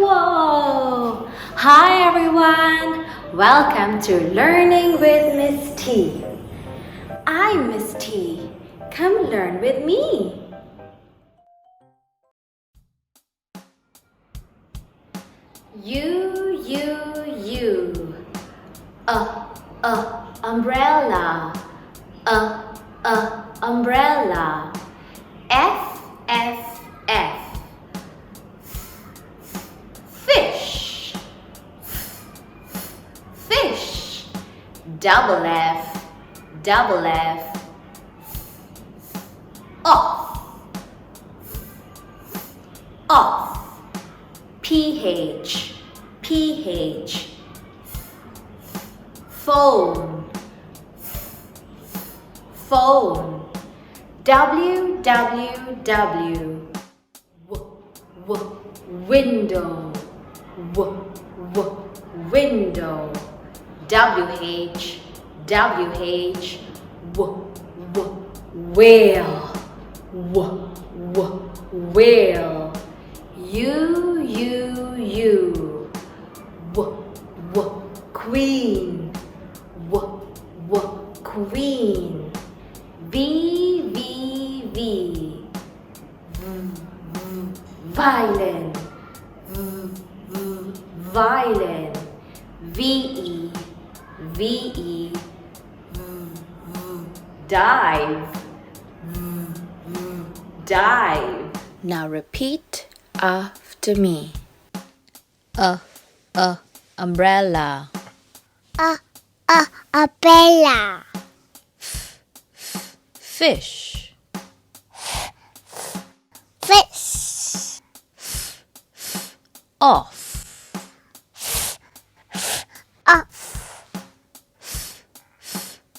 Whoa! Hi everyone! Welcome to Learning with Miss T. I'm Miss T. Come learn with me. U. Umbrella. Umbrella. F. Fish. Double F. Off. PH. Phone. WWW. Window. Window. WH. Whale. Whale. U. Queen. Queen. V. Violin. Violin. VE. Dive. Now repeat after me. Umbrella. Umbrella. Fish. Off.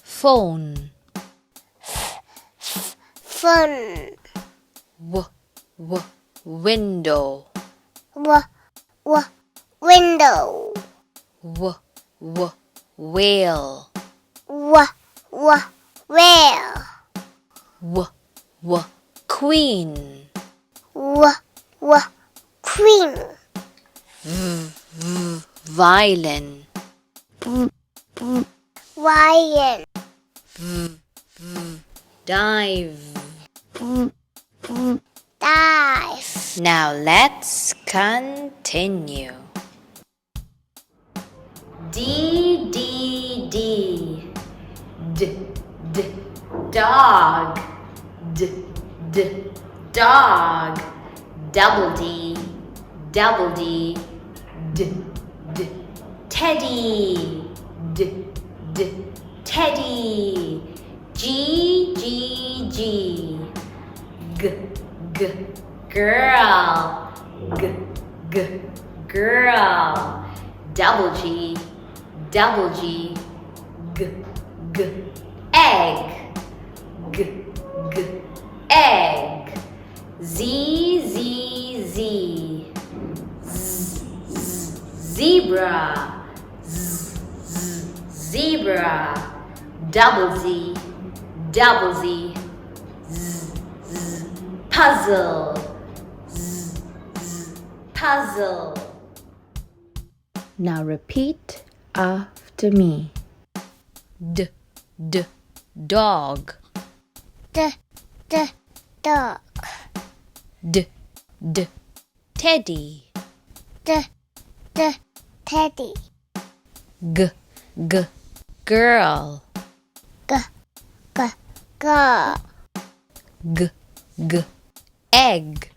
Phone. Window. Window. Whale. Whale. Queen. Queen. Violin. Lion. Dive. Dive. Now let's continue. D. Dog. Dog. Double D. Teddy. Teddy. G. Girl. Girl. Double G. Egg. Egg. Z. Zebra. Zebra. Double Z. Puzzle. Puzzle. Now repeat after me. Dog. Dog. Teddy. Teddy. Girl. Girl. Egg.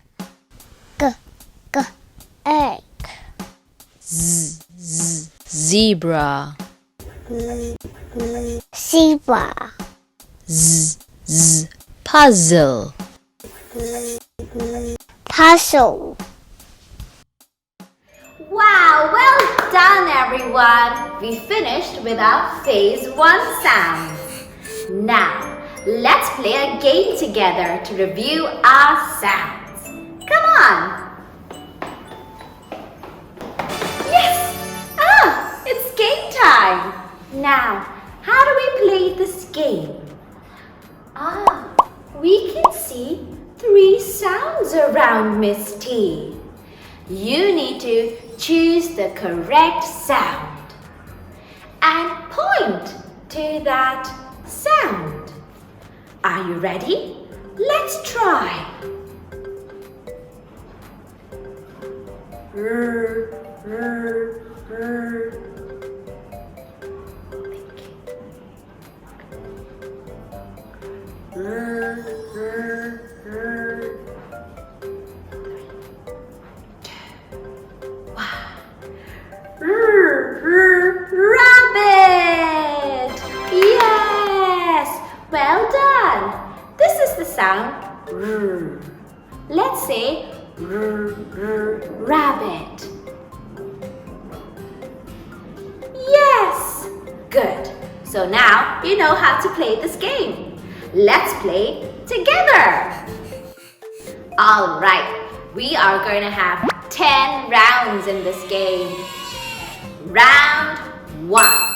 Egg. Zebra. Zebra. Puzzle. Puzzle. Wow, well done everyone! We finished with our phase 1 sounds. Now, let's play a game together to review our sounds. Come on! Yes! It's game time! Now, how do we play this game? We can see 3 sounds around Miss T. You need to choose the correct sound and point to that sound. Are you ready? Let's try. Rabbit! Yes! Well done! This is the sound R. Let's say rabbit. Yes! Good. So now you know how to play this game. Let's play together. All right. We are going to have 10 rounds in this game. Round 1.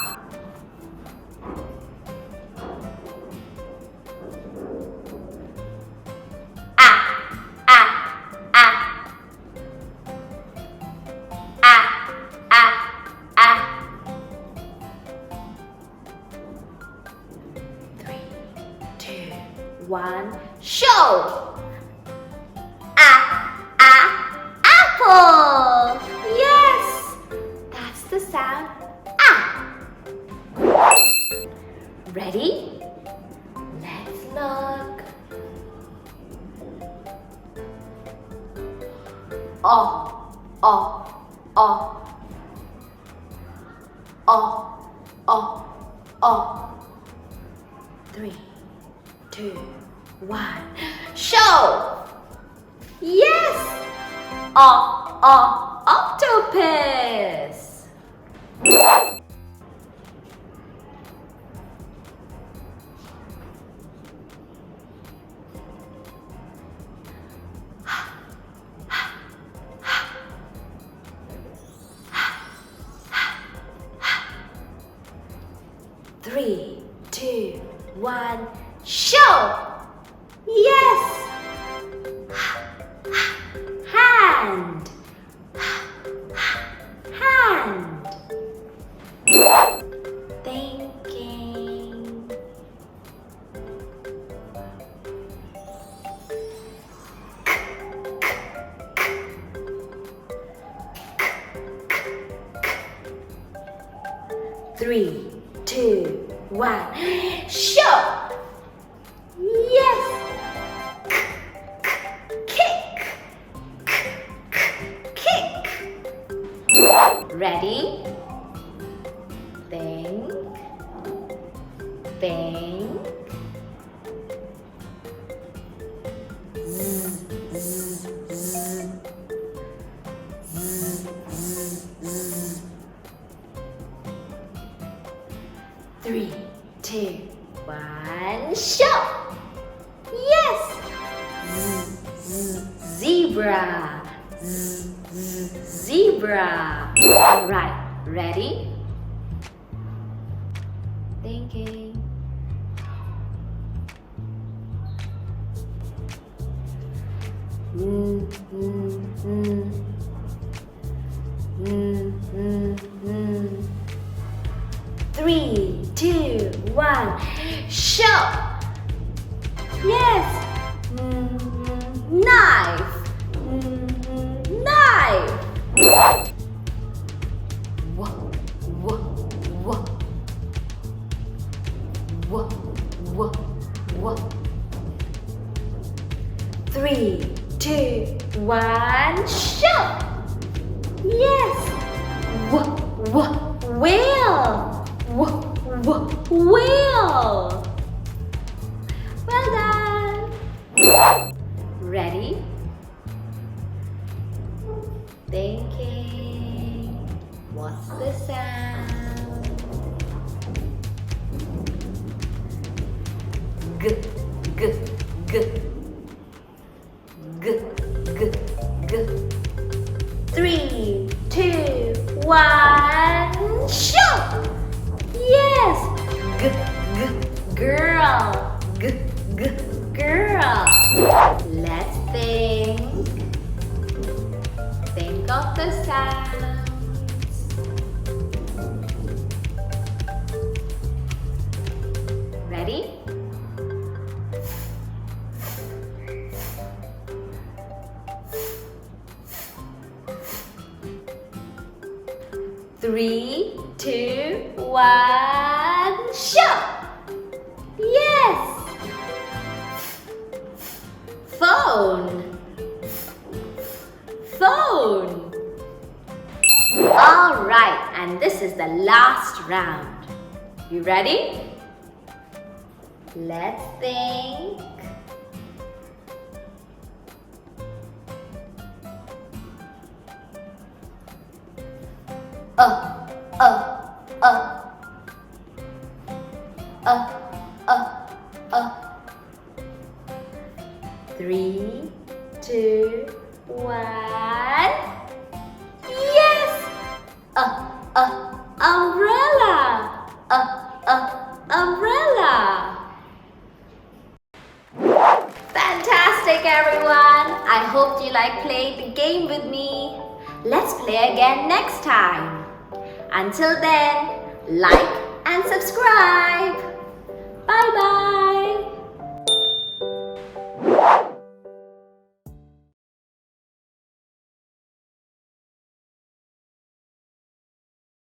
One, show! Apple! Yes! That's the sound Ready? Let's look. Oh, oh, oh. Oh, oh, oh. 3, 2, 1. Show! Yes! Octopus! Three, two, one, show! Yes! Hand! Hand! Thinking. 3, 2, 1, show! Yes! Kick! Kick! Ready? Think. Think. Zzz, zzz, zzz. Zzz, zzz, zzz. 3, 2, 1, show! Yes! Zebra! Zebra! Alright, ready? Thinking. Three, two, one, show! Yes! Knife! Knife! Whoa, whoa, whoa. Whoa, whoa, whoa. 3, 2, 1, show! Yes! Whoa, whoa, whale! Whale! Well done! Ready? Thinking. What's the sound? G, g, g. G, g, g. 3, 2, 1, show! Yes! G, g, girl! G, g, girl! Let's think. Think of the sounds. Ready? Three, two, one, show! Yes! Phone. Phone. All right, and this is the last round. You ready? Let's think. Uh, uh, uh. Three, two, one. Yes! Umbrella. Umbrella. Fantastic, everyone! I hope you like playing the game with me. Let's play again next time. Until then, like and subscribe. Bye-bye.